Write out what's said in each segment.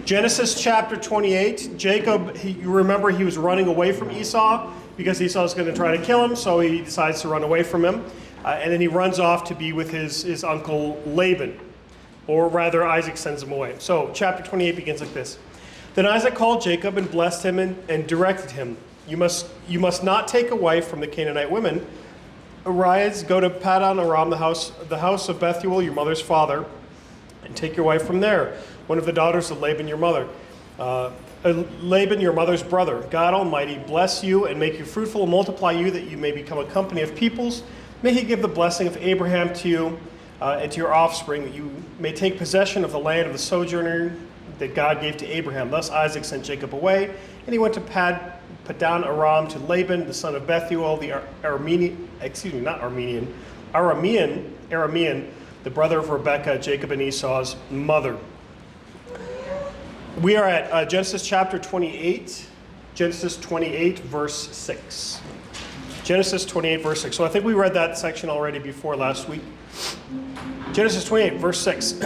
Genesis chapter 28, Jacob, you remember he was running away from Esau because Esau's going to try to kill him, so he decides to run away from him. And then he runs off to be with his uncle Laban, or rather Isaac sends him away. So chapter 28 begins like this. Then Isaac called Jacob and blessed him and directed him. You must not take a wife from the Canaanite women. Arise, go to Paddan Aram, the house of Bethuel, your mother's father, and take your wife from there, one of the daughters of Laban, your mother. Laban, your mother's brother. God Almighty bless you and make you fruitful and multiply you, that you may become a company of peoples. May he give the blessing of Abraham to you and to your offspring, that you may take possession of the land of the sojourner that God gave to Abraham. Thus Isaac sent Jacob away, and he went to Paddan Aram to Laban, the son of Bethuel, the Aramean, the brother of Rebekah, Jacob and Esau's mother. We are at Genesis chapter 28, Genesis 28, verse 6. Genesis 28, verse 6. So I think we read that section already before last week. Genesis 28, verse 6.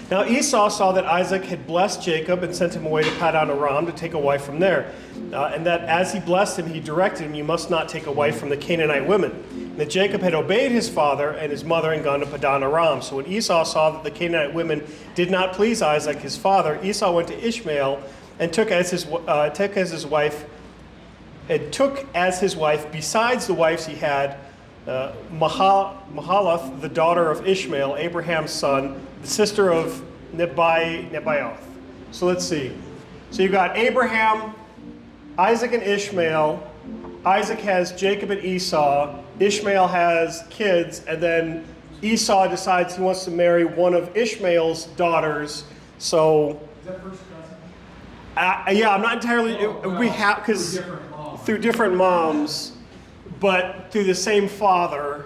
Now Esau saw that Isaac had blessed Jacob and sent him away to Paddan Aram to take a wife from there. And that as he blessed him, he directed him, you must not take a wife from the Canaanite women. And that Jacob had obeyed his father and his mother and gone to Paddan Aram. So when Esau saw that the Canaanite women did not please Isaac, his father, Esau went to Ishmael and took as his wife, besides the wives he had, Mahalath, the daughter of Ishmael, Abraham's son, the sister of Nebaioth. So let's see. So you've got Abraham, Isaac and Ishmael. Isaac has Jacob and Esau. Ishmael has kids, and then Esau decides he wants to marry one of Ishmael's daughters. So, is that first cousin? yeah, I'm not entirely. We have because through different moms, but through the same father.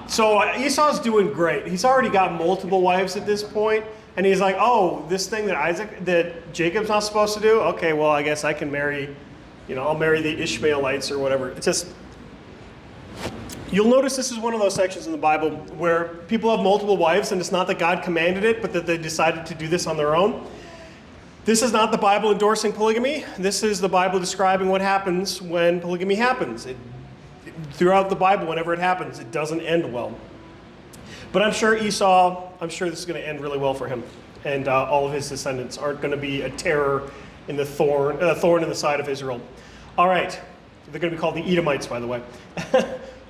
So Esau's doing great. He's already got multiple wives at this point, and he's like, "Oh, this thing that Jacob's not supposed to do. Okay, well, I guess I can marry. I'll marry the Ishmaelites or whatever." It's just. You'll notice this is one of those sections in the Bible where people have multiple wives, and it's not that God commanded it, but that they decided to do this on their own. This is not the Bible endorsing polygamy. This is the Bible describing what happens when polygamy happens. Throughout the Bible, whenever it happens, it doesn't end well. But I'm sure this is going to end really well for him. And all of his descendants aren't going to be a terror in the thorn in the side of Israel. All right. They're going to be called the Edomites, by the way.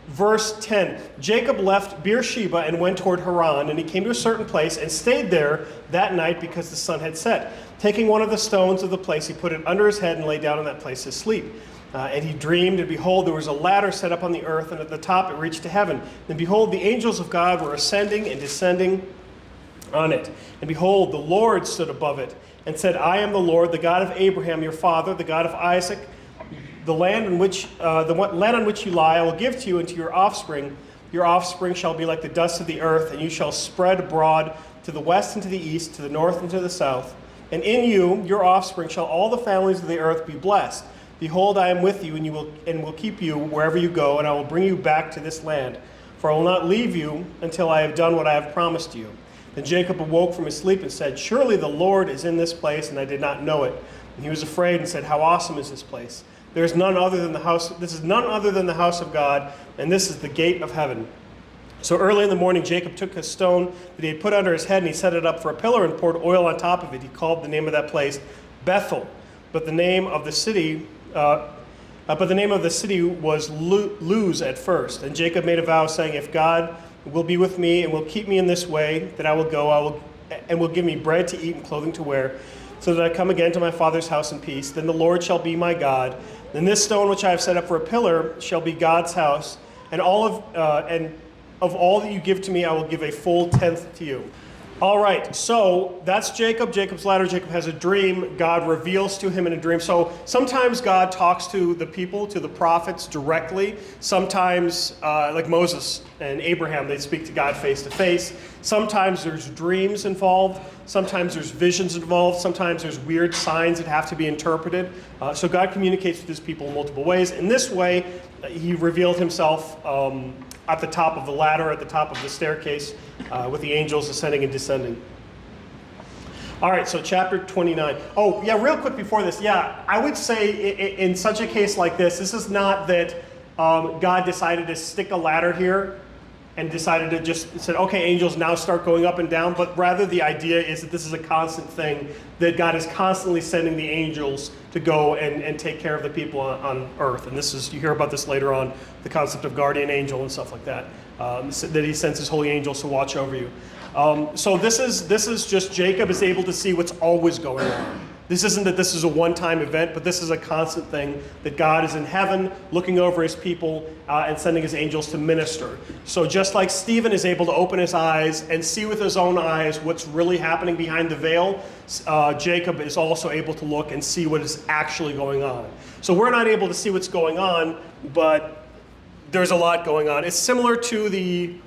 Verse 10, Jacob left Beersheba and went toward Haran, and he came to a certain place and stayed there that night because the sun had set. Taking one of the stones of the place, he put it under his head and lay down in that place to sleep. And he dreamed, and behold, there was a ladder set up on the earth, and at the top it reached to heaven. And behold, the angels of God were ascending and descending on it. And behold, the Lord stood above it and said, I am the Lord, the God of Abraham, your father, the God of Isaac. The land on which you lie I will give to you and to your offspring. Your offspring shall be like the dust of the earth, and you shall spread abroad to the west and to the east, to the north and to the south. And in you, your offspring, shall all the families of the earth be blessed. Behold, I am with you, and will keep you wherever you go, and I will bring you back to this land. For I will not leave you until I have done what I have promised you. Then Jacob awoke from his sleep and said, Surely the Lord is in this place, and I did not know it. And he was afraid and said, How awesome is this place? There is none other than the house. This is none other than the house of God, and this is the gate of heaven. So early in the morning, Jacob took a stone that he had put under his head, and he set it up for a pillar and poured oil on top of it. He called the name of that place Bethel, but the name of the city was Luz at first. And Jacob made a vow, saying, If God will be with me and will keep me in this way, that I will go, and will give me bread to eat and clothing to wear, so that I come again to my father's house in peace. Then the Lord shall be my God. Then this stone which I have set up for a pillar shall be God's house, and of all that you give to me, I will give a full tenth to you. All right, so that's Jacob. Jacob's ladder. Jacob has a dream. God reveals to him in a dream. So sometimes God talks to the people, to the prophets directly. Sometimes, like Moses and Abraham, they speak to God face to face. Sometimes there's dreams involved. Sometimes there's visions involved. Sometimes there's weird signs that have to be interpreted. So God communicates with his people in multiple ways. In this way, he revealed himself at the top of the ladder, at the top of the staircase, with the angels ascending and descending. All right, so chapter 29. Oh, yeah, real quick before this. Yeah, I would say in such a case like this is not that God decided to stick a ladder here and decided to just said, okay, angels now start going up and down, but rather the idea is that this is a constant thing, that God is constantly sending the angels to go and take care of the people on earth. And this is, you hear about this later on, the concept of guardian angel and stuff like that, that he sends his holy angels to watch over you. So this is just Jacob is able to see what's always going on. This isn't that this is a one-time event, but this is a constant thing, that God is in heaven looking over his people and sending his angels to minister. So just like Stephen is able to open his eyes and see with his own eyes what's really happening behind the veil, Jacob is also able to look and see what is actually going on. So we're not able to see what's going on, but there's a lot going on. It's similar to the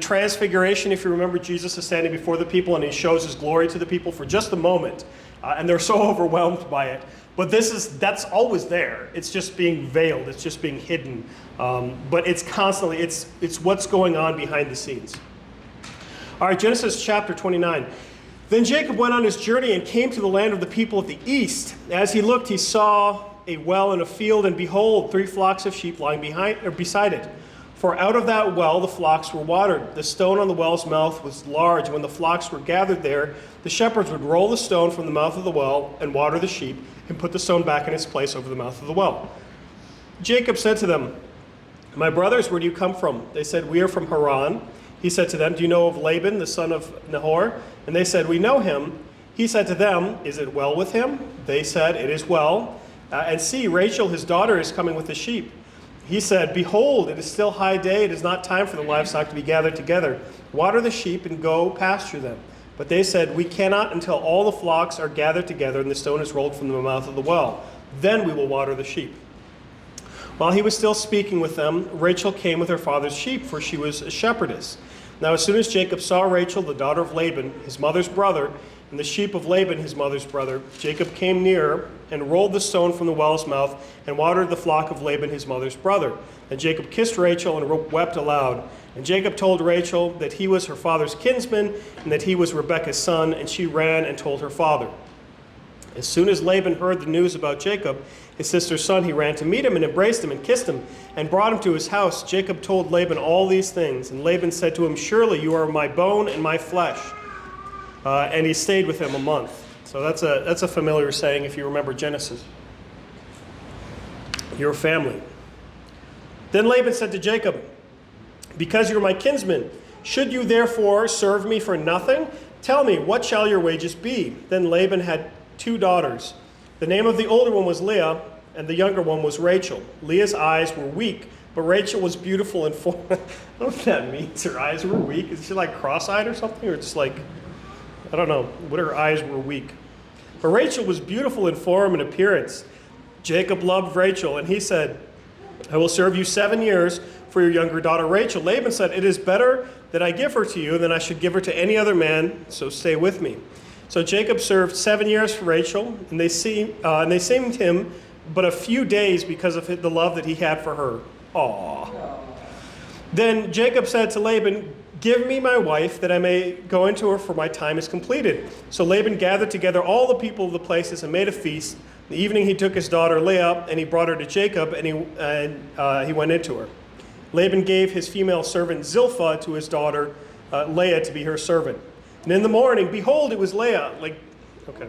transfiguration. If you remember, Jesus is standing before the people and he shows his glory to the people for just a moment. And they're so overwhelmed by it. But that's always there. It's just being veiled. It's just being hidden. But it's constantly, it's what's going on behind the scenes. All right, Genesis chapter 29. Then Jacob went on his journey and came to the land of the people of the east. As he looked, he saw a well in a field, and behold, 3 flocks of sheep lying beside it. For out of that well the flocks were watered. The stone on the well's mouth was large. When the flocks were gathered there, the shepherds would roll the stone from the mouth of the well and water the sheep, and put the stone back in its place over the mouth of the well. Jacob said to them, "My brothers, where do you come from?" They said, "We are from Haran." He said to them, "Do you know of Laban, the son of Nahor?" And they said, "We know him." He said to them, "Is it well with him?" They said, "It is well. And see, Rachael, his daughter, is coming with the sheep." He said, "Behold, it is still high day. It is not time for the livestock to be gathered together. Water the sheep and go pasture them." But they said, "We cannot until all the flocks are gathered together and the stone is rolled from the mouth of the well. Then we will water the sheep." While he was still speaking with them, Rachael came with her father's sheep, for she was a shepherdess. Now as soon as Jacob saw Rachael, the daughter of Laban, his mother's brother, and the sheep of Laban, his mother's brother, Jacob came near and rolled the stone from the well's mouth and watered the flock of Laban, his mother's brother. And Jacob kissed Rachael and wept aloud. And Jacob told Rachael that he was her father's kinsman and that he was Rebekah's son, and she ran and told her father. As soon as Laban heard the news about Jacob, his sister's son, he ran to meet him and embraced him and kissed him and brought him to his house. Jacob told Laban all these things, and Laban said to him, "Surely you are my bone and my flesh." And he stayed with him a month. So that's a familiar saying if you remember Genesis. Your family. Then Laban said to Jacob, "Because you are my kinsman, should you therefore serve me for nothing? Tell me, what shall your wages be?" Then Laban had 2 daughters. The name of the older one was Leah, and the younger one was Rachael. Leah's eyes were weak, but Rachael was beautiful in form. I don't know what that means. Her eyes were weak. Is she like cross-eyed or something? Or just like, I don't know, what her eyes were weak. But Rachael was beautiful in form and appearance. Jacob loved Rachael, and he said, "I will serve you 7 years for your younger daughter Rachael." Laban said, "It is better that I give her to you than I should give her to any other man, so stay with me." So Jacob served 7 years for Rachael, and they seemed him but a few days because of the love that he had for her. Aww. Then Jacob said to Laban, "Give me my wife, that I may go into her, for my time is completed." So Laban gathered together all the people of the places and made a feast. In the evening he took his daughter Leah, and he brought her to Jacob, and he went into her. Laban gave his female servant Zilpah to his daughter Leah to be her servant. And in the morning, behold, it was Leah. Okay.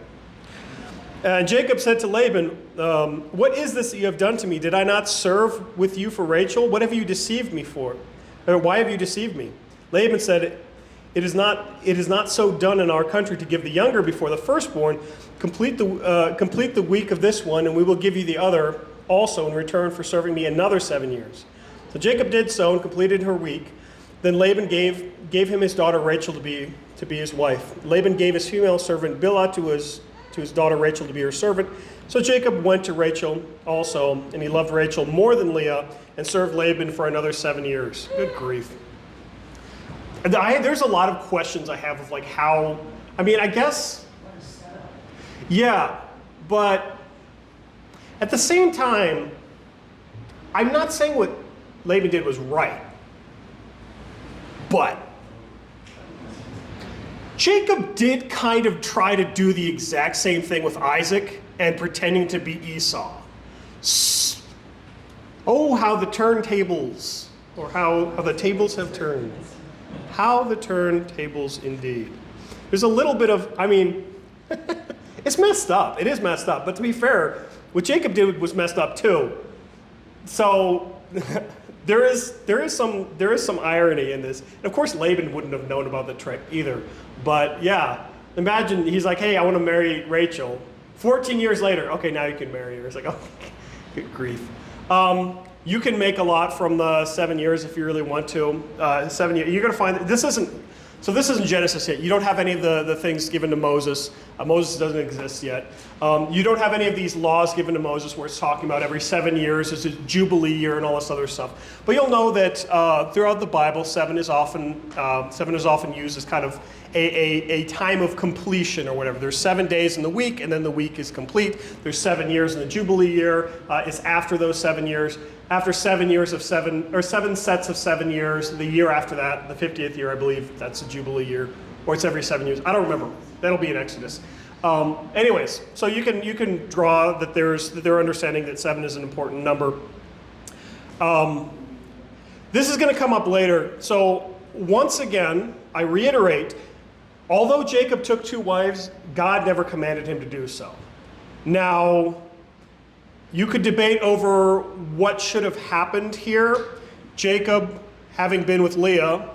And Jacob said to Laban, "What is this that you have done to me? Did I not serve with you for Rachael? What have you deceived me for? Or why have you deceived me?" Laban said, it is not so done in our country to give the younger before the firstborn. Complete the week of this one, and we will give you the other also in return for serving me another 7 years. So Jacob did so and completed her week. Then Laban gave him his daughter Rachael to be his wife. Laban gave his female servant Bilhah to his daughter Rachael to be her servant. So Jacob went to Rachael also, and he loved Rachael more than Leah, and served Laban for another 7 years. Good grief. There's a lot of questions I have of like how, I mean, I guess, yeah, but at the same time, I'm not saying what Laban did was right, but Jacob did kind of try to do the exact same thing with Isaac and pretending to be Esau. Oh, how the turntables, or how the tables have turned. How the turntables indeed. There's a little bit of, I mean, it's messed up. It is messed up. But to be fair, what Jacob did was messed up too. So there is some irony in this. And of course, Laban wouldn't have known about the trick either. But yeah, imagine he's like, hey, I want to marry Rachel. 14 years later, okay, now you can marry her. It's like, oh, good grief. You can make a lot from the 7 years if you really want to. 7 years. You're going to find that this isn't Genesis yet. You don't have any of the things given to Moses. Moses doesn't exist yet. You don't have any of these laws given to Moses where it's talking about every 7 years is a jubilee year and all this other stuff. But you'll know that throughout the Bible, seven is often used as kind of a time of completion or whatever. There's 7 days in the week, and then the week is complete. There's 7 years in the Jubilee year. It's after those 7 years. After 7 years of 7 sets of 7 years, the year after that, the 50th year, I believe, that's a Jubilee year, or it's every 7 years. I don't remember. That'll be in Exodus. Anyways, so you can draw that they're understanding that 7 is an important number. This is going to come up later. So once again, I reiterate, although Jacob took 2 wives, God never commanded him to do so. Now, you could debate over what should have happened here. Jacob, having been with Leah,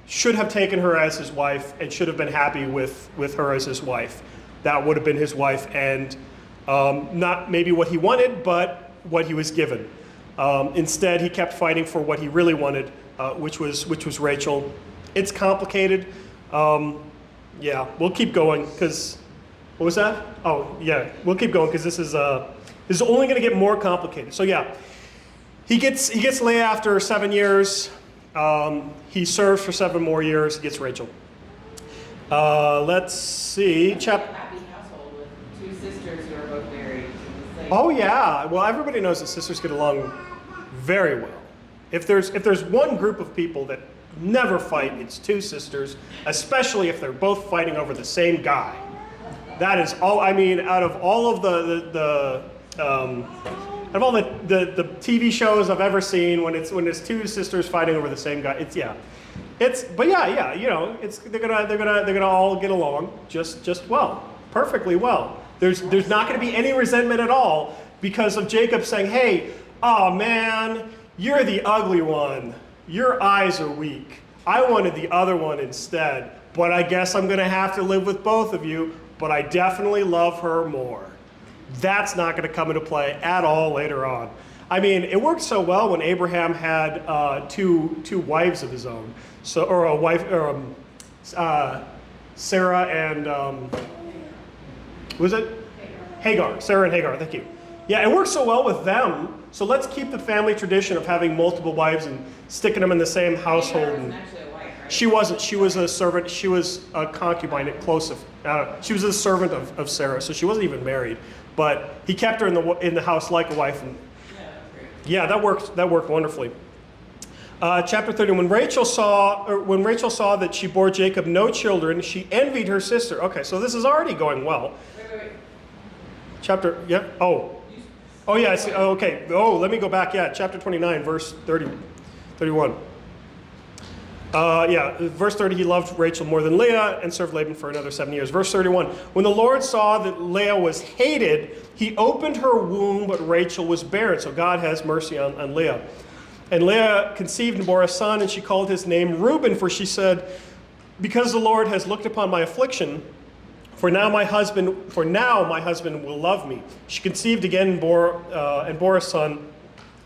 should have taken her as his wife and should have been happy with her as his wife. That would have been his wife, and not maybe what he wanted, but what he was given. Instead, he kept fighting for what he really wanted, which was Rachel. It's complicated. Yeah, we'll keep going because what was that? Oh, yeah, we'll keep going because this is only going to get more complicated. So yeah, he gets Leah after 7 years. He serves for 7 more years. He gets Rachel. Let's see. Happy household with 2 sisters who are both married. Oh yeah. Well, everybody knows that sisters get along very well. If there's one group of people that never fight, it's 2 sisters, especially if they're both fighting over the same guy. That is all. I mean, out of all of the TV shows I've ever seen, when it's 2 sisters fighting over the same guy, they're gonna all get along just well, perfectly well. There's not going to be any resentment at all because of Jacob saying, hey, oh man, you're the ugly one. Your eyes are weak. I wanted the other one instead, but I guess I'm going to have to live with both of you, but I definitely love her more. That's not going to come into play at all later on. I mean, it worked so well when Abraham had two wives of his own, or a wife, or Sarah and was it Hagar? Sarah and Hagar. Thank you. Yeah, it worked so well with them. So let's keep the family tradition of having multiple wives and sticking them in the same household. Hagar wasn't actually a wife, right? She wasn't. She was a servant. She was a concubine at close of. She was a servant of Sarah, so she wasn't even married. But he kept her in the house like a wife. And yeah, that worked wonderfully. Chapter 30. When Rachel saw that she bore Jacob no children, she envied her sister. Okay, so this is already going well. Wait. Chapter. Yeah. Oh yeah. I see. Oh, okay. Oh, let me go back. Yeah, chapter 29, verse 31. Verse 30, he loved Rachel more than Leah and served Laban for another 7 years. Verse 31, when the Lord saw that Leah was hated, he opened her womb, but Rachel was barren. So God has mercy on Leah. And Leah conceived and bore a son, and she called his name Reuben, for she said, because the Lord has looked upon my affliction, for now my husband will love me. She conceived again and bore a son,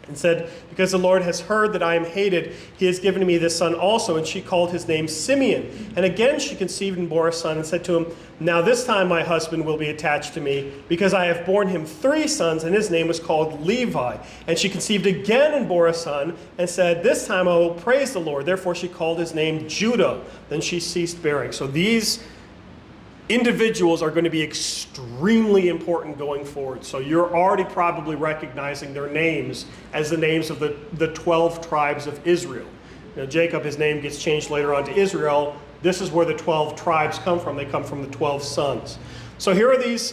and said, because the Lord has heard that I am hated, he has given me this son also. And she called his name Simeon. And again she conceived and bore a son, and said to him, now this time my husband will be attached to me, because I have borne him 3 sons, and his name was called Levi. And she conceived again and bore a son, and said, this time I will praise the Lord. Therefore she called his name Judah. Then she ceased bearing. So these individuals are going to be extremely important going forward. So you're already probably recognizing their names as the names of the 12 tribes of Israel. Now Jacob, his name gets changed later on to Israel, This is where the 12 tribes come from. They come from the 12 sons. So here are these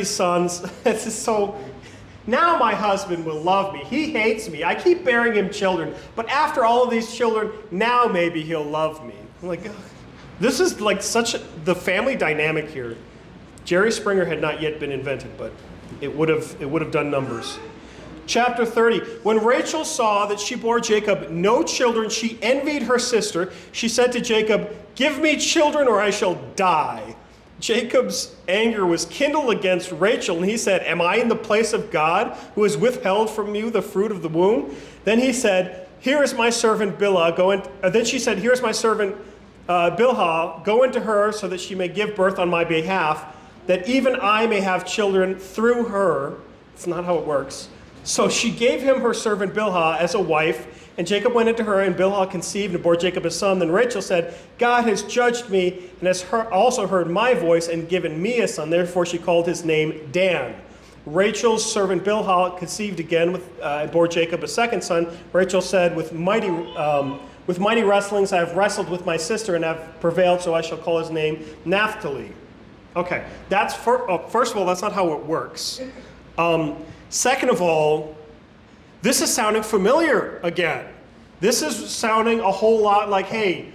sons. This is so. Now my husband will love me. He hates me. I keep bearing him children. But after all of these children, now maybe he'll love me. I'm like, ugh. This is like the family dynamic here. Jerry Springer had not yet been invented, but it would have done numbers. Chapter 30. When Rachel saw that she bore Jacob no children, she envied her sister. She said to Jacob, "Give me children or I shall die." Jacob's anger was kindled against Rachel, and he said, "Am I in the place of God, who has withheld from you the fruit of the womb?" Then he said, "Here is my servant Bilhah." Then she said, "Here is my servant Bilhah. Go into her so that she may give birth on my behalf, that even I may have children through her." It's not how it works. So she gave him her servant Bilhah as a wife, and Jacob went into her, and Bilhah conceived and bore Jacob a son. Then Rachel said, "God has judged me and has also heard my voice and given me a son." Therefore she called his name Dan. Rachel's servant Bilhah conceived again and bore Jacob a second son. Rachel said, with mighty wrestlings I have wrestled with my sister and have prevailed, so I shall call his name Naphtali. Okay, first of all, that's not how it works. Second of all, this is sounding familiar again. This is sounding a whole lot like, hey,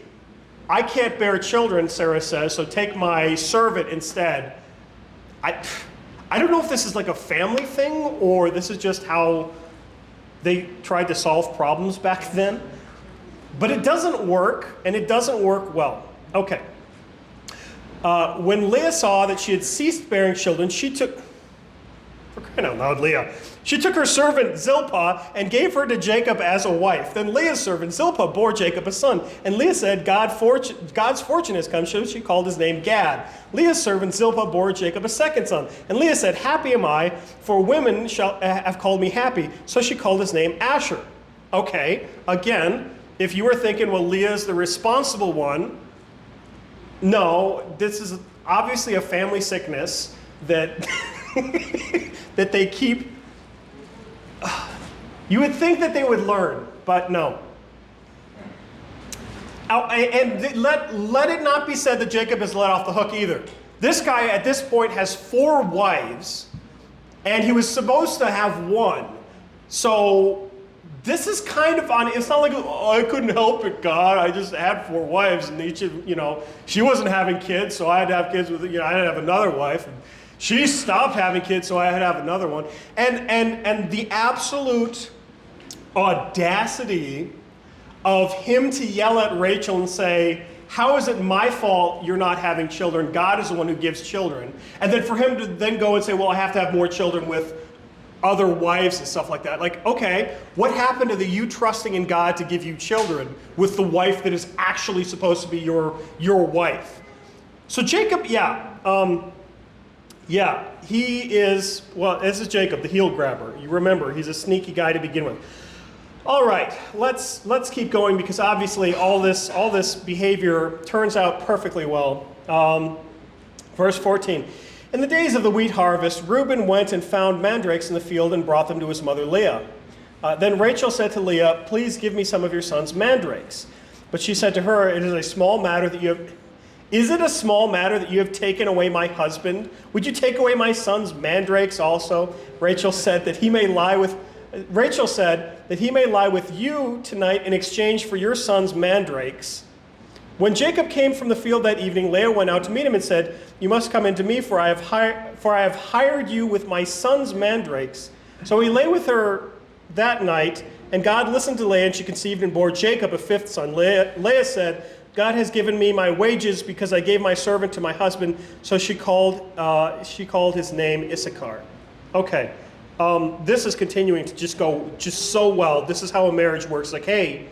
I can't bear children, Sarah says, so take my servant instead. I don't know if this is like a family thing or this is just how they tried to solve problems back then. But it doesn't work, and it doesn't work well. Okay. When Leah saw that she had ceased bearing children, she took... For crying out loud, Leah. She took her servant Zilpah and gave her to Jacob as a wife. Then Leah's servant Zilpah bore Jacob a son. And Leah said, God's fortune has come, so she called his name Gad. Leah's servant Zilpah bore Jacob a second son. And Leah said, "Happy am I, for women have called me happy." So she called his name Asher. Okay, again, if you were thinking, well, Leah's the responsible one, no, this is obviously a family sickness that... that they keep. You would think that they would learn, but no. And let it not be said that Jacob is let off the hook either. This guy at this point has 4 wives, and he was supposed to have 1. So this is kind of on. It's not like, oh, I couldn't help it, God. I just had 4 wives, and each of, she wasn't having kids, so I had to have kids with, I had to have another wife. She stopped having kids, so I had to have another one. And the absolute audacity of him to yell at Rachel and say, "How is it my fault you're not having children? God is the one who gives children." And then for him to then go and say, "Well, I have to have more children with other wives and stuff like that." Like, okay, what happened to you trusting in God to give you children with the wife that is actually supposed to be your wife? So Jacob, he is, well, this is Jacob, the heel grabber. You remember, he's a sneaky guy to begin with. All right, let's keep going because obviously all this behavior turns out perfectly well. Verse 14. In the days of the wheat harvest, Reuben went and found mandrakes in the field and brought them to his mother Leah. Then Rachel said to Leah, "Please give me some of your son's mandrakes." But she said to her, "Is it a small matter that you have taken away my husband? Would you take away my son's mandrakes also?" Rachel said that he may lie with you tonight in exchange for your son's mandrakes. When Jacob came from the field that evening, Leah went out to meet him and said, "You must come into me, for I have hired you with my son's mandrakes." So he lay with her that night, and God listened to Leah, and she conceived and bore Jacob a 5th son. Leah said, "God has given me my wages because I gave my servant to my husband." So she called his name Issachar. Okay, this is continuing to just go so well. This is how a marriage works. Like, hey,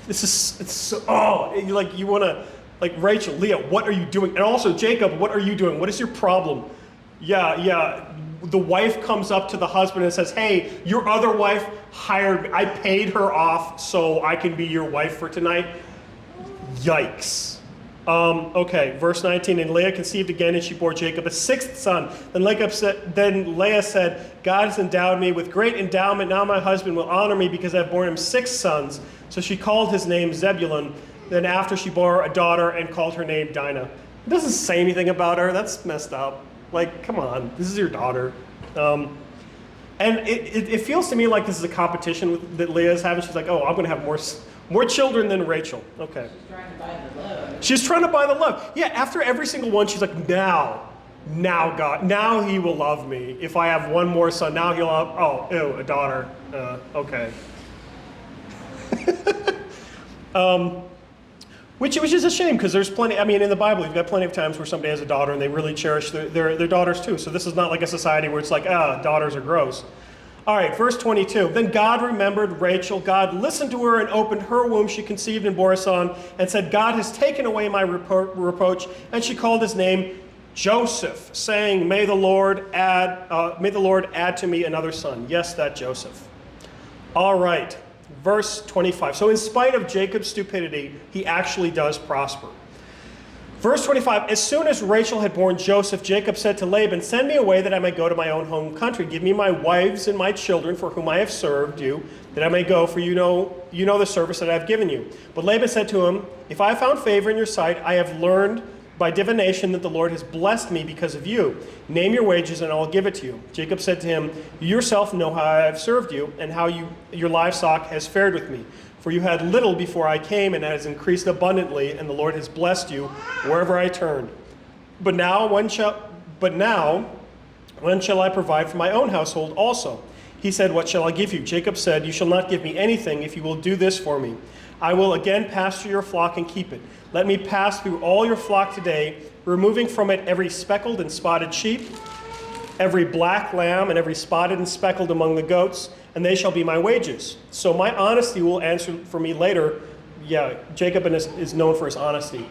you want to, like, Rachel, Leah, what are you doing? And also Jacob, what are you doing? What is your problem? Yeah. The wife comes up to the husband and says, "Hey, your other wife hired me. I paid her off so I can be your wife for tonight." Yikes. Okay, verse 19. And Leah conceived again, and she bore Jacob a 6th son. Then Leah said, "God has endowed me with great endowment. Now my husband will honor me because I have borne him 6 sons." So she called his name Zebulun. Then after she bore a daughter and called her name Dinah. It doesn't say anything about her. That's messed up. Like, come on, this is your daughter. And it feels to me like this is a competition that Leah is having. She's like, oh, I'm going to have more children than Rachel. Okay. She's trying to buy the love. She's trying to buy the love. Yeah, after every single one, she's like, now God, now he will love me. If I have one more son, now he'll love, oh, ew, a daughter. Okay. Which is a shame, because there's plenty, I mean, in the Bible, you've got plenty of times where somebody has a daughter and they really cherish their daughters too. So this is not like a society where it's like, daughters are gross. All right, verse 22. Then God remembered Rachel. God listened to her and opened her womb. She conceived and bore a son and said, God has taken away my reproach. And she called his name Joseph, saying, may the Lord add to me another son. Yes, that Joseph. All right. Verse 25. So in spite of Jacob's stupidity, he actually does prosper. Verse 25. As soon as Rachel had borne Joseph, Jacob said to Laban, send me away that I may go to my own home country. Give me my wives and my children for whom I have served you, that I may go, for you know the service that I have given you. But Laban said to him, if I have found favor in your sight, I have learned by divination that the Lord has blessed me because of you. Name your wages and I will give it to you. Jacob said to him, you yourself know how I have served you and how your livestock has fared with me. For you had little before I came and it has increased abundantly, and the Lord has blessed you wherever I turned. But now when shall I provide for my own household also? He said, what shall I give you? Jacob said, you shall not give me anything if you will do this for me. I will again pasture your flock and keep it. Let me pass through all your flock today, removing from it every speckled and spotted sheep, every black lamb, and every spotted and speckled among the goats, and they shall be my wages. So my honesty will answer for me later. Yeah, Jacob is known for his honesty.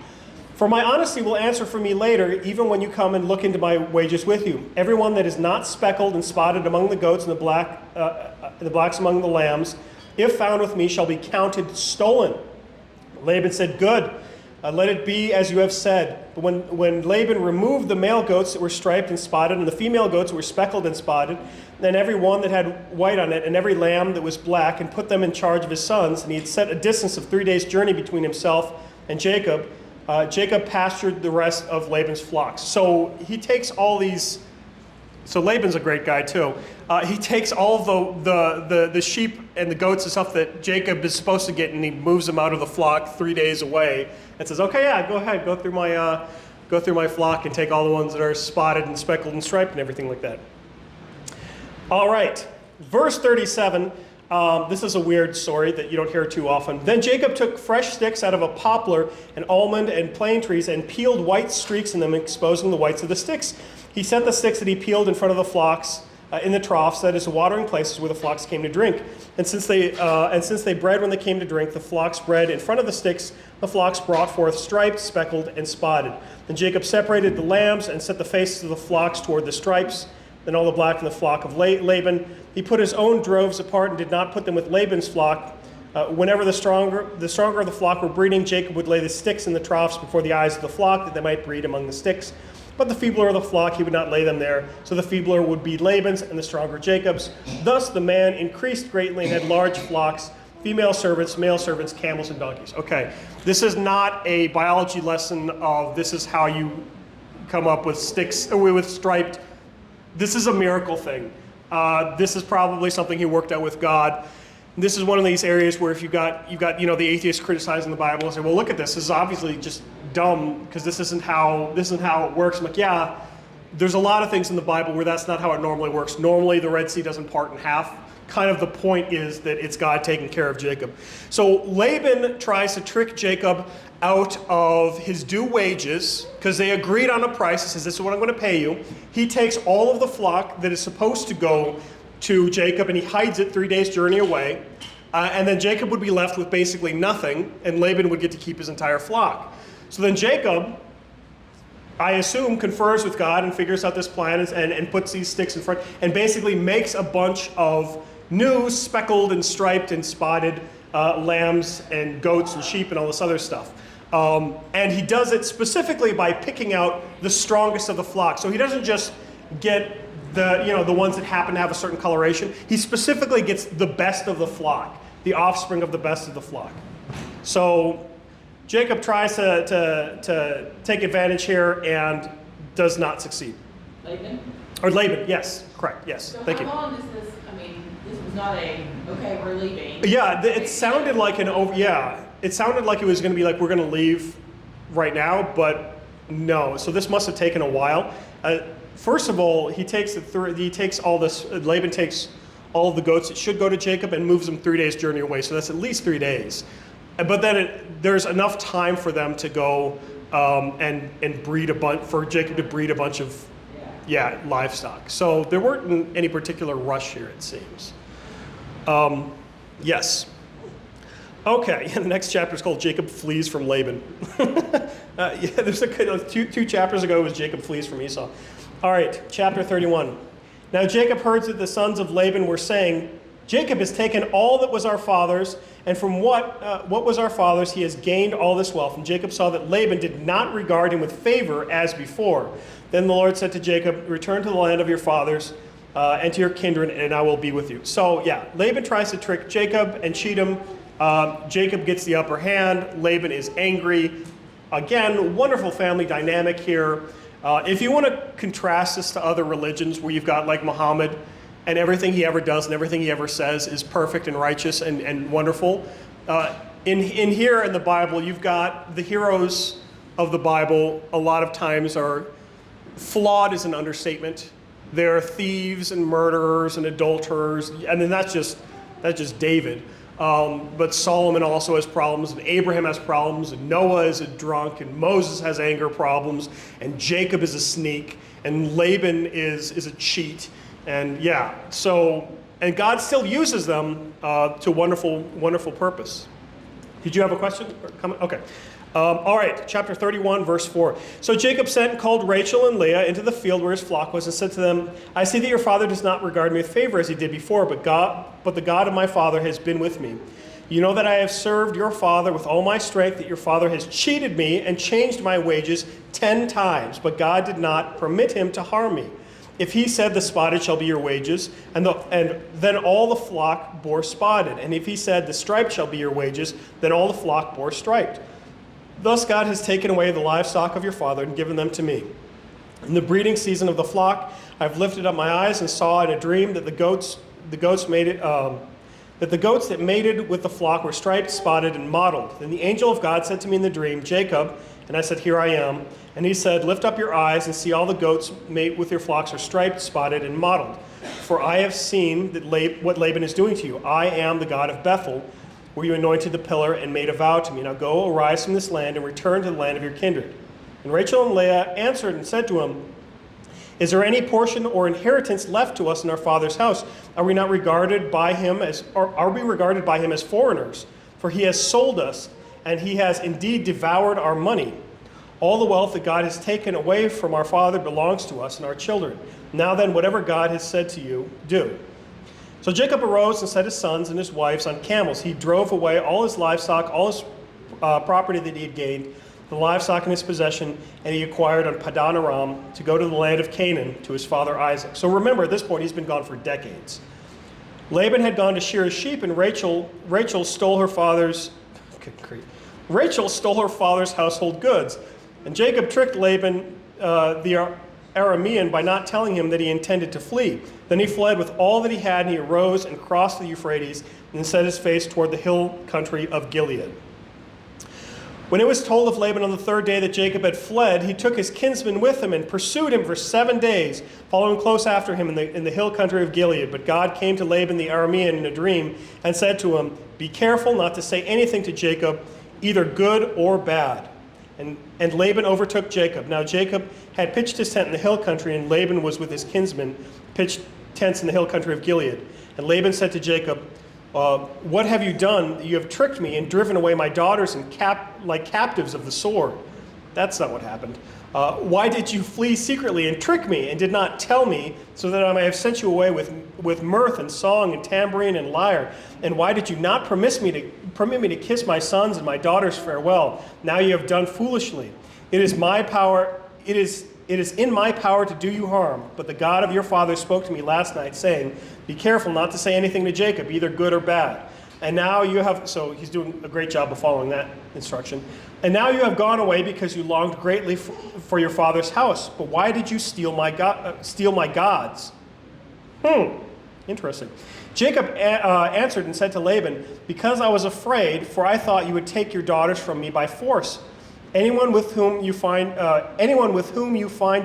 For my honesty will answer for me later, even when you come and look into my wages with you. Everyone that is not speckled and spotted among the goats and the blacks among the lambs, if found with me, shall be counted stolen. Laban said, good. Let it be as you have said. But when Laban removed the male goats that were striped and spotted, and the female goats that were speckled and spotted, and every one that had white on it, and every lamb that was black, and put them in charge of his sons, and he had set a distance of 3 days' journey between himself and Jacob, Jacob pastured the rest of Laban's flocks. So he takes all these. So Laban's a great guy too. He takes all of the sheep and the goats and stuff that Jacob is supposed to get, and he moves them out of the flock 3 days away, and says, "Okay, yeah, go ahead, go through my flock and take all the ones that are spotted and speckled and striped and everything like that." All right, verse 37. This is a weird story that you don't hear too often. Then Jacob took fresh sticks out of a poplar and almond and plane trees and peeled white streaks in them, exposing the whites of the sticks. He set the sticks that he peeled in front of the flocks in the troughs, that is, the watering places where the flocks came to drink. And since they bred when they came to drink, the flocks bred in front of the sticks. The flocks brought forth striped, speckled, and spotted. Then Jacob separated the lambs and set the faces of the flocks toward the stripes, then all the black in the flock of Laban. He put his own droves apart and did not put them with Laban's flock. Whenever the stronger of the flock were breeding, Jacob would lay the sticks in the troughs before the eyes of the flock, that they might breed among the sticks. But the feebler of the flock he would not lay them there, so the feebler would be Laban's and the stronger Jacob's. Thus the man increased greatly and had large flocks, female servants, male servants, camels, and donkeys. Okay, this is not a biology lesson of this is how you come up with sticks, with striped. This is a miracle thing. This is probably something he worked out with God. This is one of these areas where if you've got the atheists criticizing the Bible and say, well, look at this. This is obviously just dumb because this isn't how it works. I'm like, yeah, there's a lot of things in the Bible where that's not how it normally works. Normally the Red Sea doesn't part in half. Kind of the point is that it's God taking care of Jacob. So Laban tries to trick Jacob out of his due wages because they agreed on a price. He says, this is what I'm going to pay you. He takes all of the flock that is supposed to go to Jacob and he hides it 3 days' journey away. And then Jacob would be left with basically nothing, and Laban would get to keep his entire flock. So then Jacob, I assume, confers with God and figures out this plan and puts these sticks in front and basically makes a bunch of new speckled and striped and spotted lambs and goats and sheep and all this other stuff. And he does it specifically by picking out the strongest of the flock. So he doesn't just get the ones that happen to have a certain coloration. He specifically gets the best of the flock, the offspring of the best of the flock. So Jacob tries to take advantage here and does not succeed. Laban? Or Laban, yes, correct, yes, So thank you. how long does this, I mean, this was not a, okay, we're leaving. Yeah, it sounded like it sounded like it was going to be like, we're going to leave right now, but no. So this must have taken a while. First of all, Laban takes all of the goats that should go to Jacob and moves them 3 days journey away. So that's at least 3 days. But then there's enough time for them to go and breed for Jacob to breed a bunch of livestock. So there weren't any particular rush here, it seems. Yes. Okay, the next chapter is called Jacob Flees from Laban. There's two chapters ago was Jacob Flees from Esau. All right, chapter 31. Now Jacob heard that the sons of Laban were saying, Jacob has taken all that was our father's, and from what was our father's, he has gained all this wealth. And Jacob saw that Laban did not regard him with favor as before. Then the Lord said to Jacob, return to the land of your fathers and to your kindred, and I will be with you. So yeah, Laban tries to trick Jacob and cheat him. Jacob gets the upper hand. Laban is angry. Again, wonderful family dynamic here. If you want to contrast this to other religions where you've got like Muhammad, and everything he ever does and everything he ever says is perfect and righteous and wonderful. In here in the Bible, you've got the heroes of the Bible a lot of times are flawed is an understatement. They're thieves and murderers and adulterers, and then that's just David. But Solomon also has problems, and Abraham has problems, and Noah is a drunk, and Moses has anger problems, and Jacob is a sneak, and Laban is a cheat. And and God still uses them to wonderful purpose. Did you have a question or comment? Okay. All right, chapter 31, verse 4. So Jacob sent and called Rachael and Leah into the field where his flock was and said to them, I see that your father does not regard me with favor as he did before, but the God of my father has been with me. You know that I have served your father with all my strength, that your father has cheated me and changed my wages 10 times, but God did not permit him to harm me. If he said, the spotted shall be your wages, and then all the flock bore spotted. And if he said, the striped shall be your wages, then all the flock bore striped. Thus God has taken away the livestock of your father and given them to me. In the breeding season of the flock, I have lifted up my eyes and saw in a dream that the goats that mated with the flock were striped, spotted, and mottled. Then the angel of God said to me in the dream, Jacob, and I said, here I am. And he said, lift up your eyes and see all the goats mate with your flocks are striped, spotted, and mottled. For I have seen that what Laban is doing to you. I am the God of Bethel, where you anointed the pillar and made a vow to me. Now go, arise from this land and return to the land of your kindred. And Rachel and Leah answered and said to him, is there any portion or inheritance left to us in our father's house? Are we regarded by him as foreigners? For he has sold us, and he has indeed devoured our money. All the wealth that God has taken away from our father belongs to us and our children. Now then, whatever God has said to you, do. So Jacob arose and set his sons and his wives on camels. He drove away all his livestock, all his property that he had gained, the livestock in his possession, and he acquired on Padan Aram to go to the land of Canaan to his father Isaac. So remember, at this point, he's been gone for decades. Laban had gone to shear his sheep, and Rachael stole her father's household goods. And Jacob tricked Laban, the Aramean, by not telling him that he intended to flee. Then he fled with all that he had, and he arose and crossed the Euphrates and set his face toward the hill country of Gilead. When it was told of Laban on the third day that Jacob had fled, he took his kinsman with him and pursued him for 7 days, following close after him in the hill country of Gilead. But God came to Laban the Aramean in a dream and said to him, be careful not to say anything to Jacob, either good or bad. And Laban overtook Jacob. Now Jacob had pitched his tent in the hill country, and Laban was with his kinsmen, pitched tents in the hill country of Gilead. And Laban said to Jacob, what have you done? You have tricked me and driven away my daughters and like captives of the sword. That's not what happened. Why did you flee secretly and trick me and did not tell me, so that I may have sent you away with mirth and song and tambourine and lyre? And why did you not permit me to kiss my sons and my daughters farewell? Now you have done foolishly. It is in my power to do you harm, but the God of your father spoke to me last night, saying, be careful not to say anything to Jacob, either good or bad. And now you have, so he's doing a great job of following that instruction. And now you have gone away because you longed greatly for your father's house. But why did you steal my gods? Interesting. Jacob answered and said to Laban, because I was afraid, for I thought you would take your daughters from me by force. Anyone with whom you find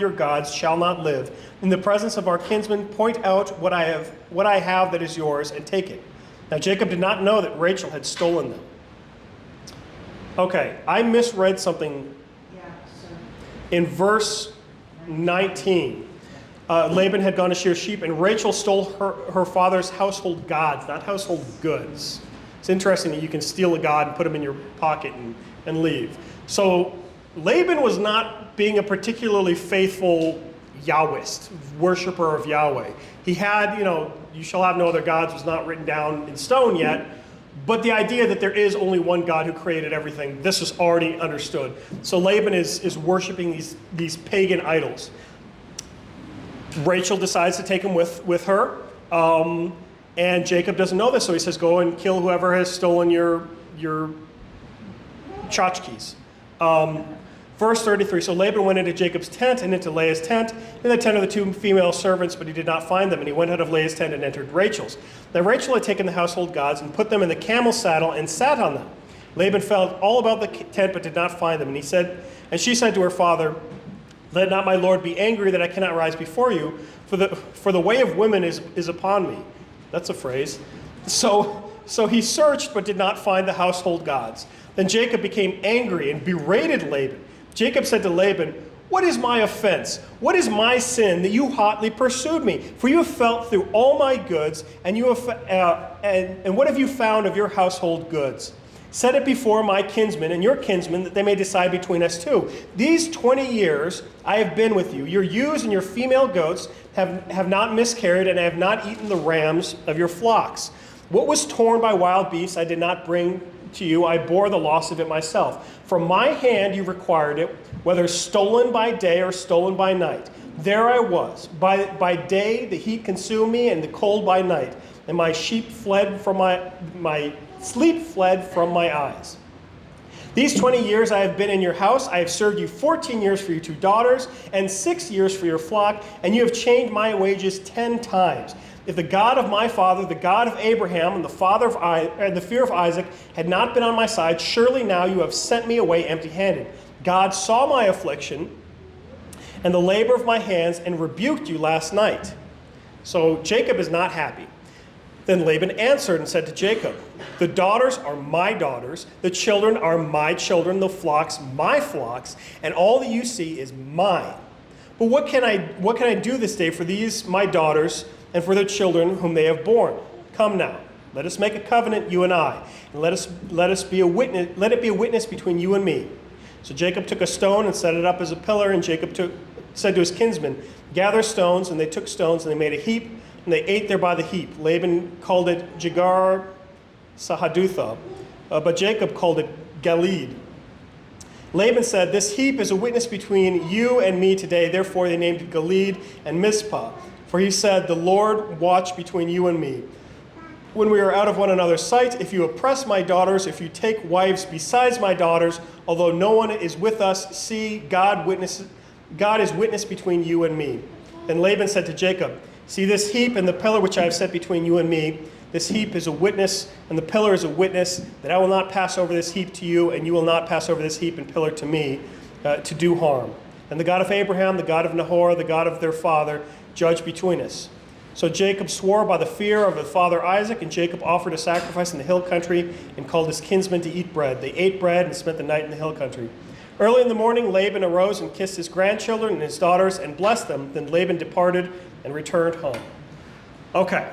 your gods shall not live. In the presence of our kinsmen, point out what I have that is yours, and take it. Now Jacob did not know that Rachel had stolen them. Okay, I misread something in verse 19. Laban had gone to shear sheep, and Rachel stole her father's household gods, not household goods. It's interesting that you can steal a god and put him in your pocket and leave. So Laban was not being a particularly faithful Yahwist, worshiper of Yahweh. He had, you shall have no other gods was not written down in stone yet, but the idea that there is only one God who created everything, this is already understood. So Laban is worshiping these pagan idols. Rachel decides to take him with her, and Jacob doesn't know this, so he says, go and kill whoever has stolen your tchotchkes. Verse 33, so Laban went into Jacob's tent and into Leah's tent, in the tent of the two female servants, but he did not find them, and he went out of Leah's tent and entered Rachel's. Now Rachel had taken the household gods and put them in the camel's saddle and sat on them. Laban felt all about the tent but did not find them, and she said to her father, let not my lord be angry that I cannot rise before you, for the way of women is upon me. That's a phrase. So he searched but did not find the household gods. Then Jacob became angry and berated Laban. Jacob said to Laban, what is my offense? What is my sin that you hotly pursued me? For you have felt through all my goods, and what have you found of your household goods? Set it before my kinsmen and your kinsmen, that they may decide between us two. These 20 years I have been with you. Your ewes and your female goats have not miscarried, and I have not eaten the rams of your flocks. What was torn by wild beasts I did not bring to you. I bore the loss of it myself. From my hand you required it, whether stolen by day or stolen by night. There I was. By day the heat consumed me, and the cold by night. And my sleep fled from my eyes. These 20 years I have been in your house. I have served you 14 years for your 2 daughters, and 6 years for your flock, and you have changed my wages 10 times. If the God of my father, the God of Abraham, and the fear of Isaac had not been on my side, surely now you have sent me away empty-handed. God saw my affliction and the labor of my hands and rebuked you last night. So Jacob is not happy. Then Laban answered and said to Jacob, the daughters are my daughters, the children are my children, the flocks my flocks, and all that you see is mine. But what can I do this day for these my daughters and for their children whom they have borne? Come now, let us make a covenant, you and I, and let it be a witness between you and me. So Jacob took a stone and set it up as a pillar, and Jacob said to his kinsmen, gather stones, and they took stones, and they made a heap, and they ate there by the heap. Laban called it Jegar Sahadutha, but Jacob called it Galeed. Laban said, this heap is a witness between you and me today. Therefore they named it Galeed and Mizpah. For he said, the Lord watch between you and me. When we are out of one another's sight, if you oppress my daughters, if you take wives besides my daughters, although no one is with us, see, God is witness between you and me. Then Laban said to Jacob, see this heap and the pillar which I have set between you and me. This heap is a witness, and the pillar is a witness, that I will not pass over this heap to you, and you will not pass over this heap and pillar to me, to do harm. And the God of Abraham, the God of Nahor, the God of their father, judge between us. So Jacob swore by the fear of his father Isaac, and Jacob offered a sacrifice in the hill country and called his kinsmen to eat bread. They ate bread and spent the night in the hill country. Early in the morning, Laban arose and kissed his grandchildren and his daughters and blessed them. Then Laban departed and returned home. Okay.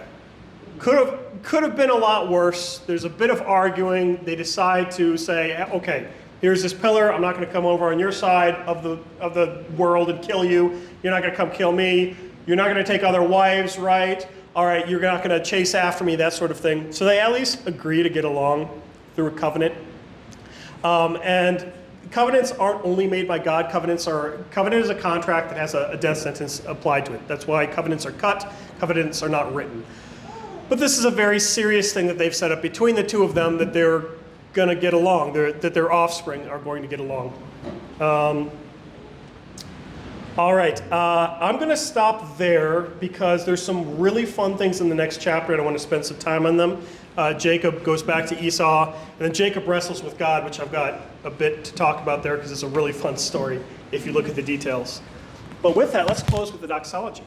Could have been a lot worse. There's a bit of arguing. They decide to say, okay, here's this pillar. I'm not going to come over on your side of the world and kill you. You're not going to come kill me. You're not going to take other wives, right? All right, you're not going to chase after me, that sort of thing. So they at least agree to get along through a covenant. And covenants aren't only made by God. Covenant is a contract that has a death sentence applied to it. That's why covenants are cut. Covenants are not written. But this is a very serious thing that they've set up between the two of them, that they're going to get along, that their offspring are going to get along. All right, I'm going to stop there because there's some really fun things in the next chapter, and I want to spend some time on them. Jacob goes back to Esau, and then Jacob wrestles with God, which I've got a bit to talk about there because it's a really fun story if you look at the details. But with that, let's close with the doxology.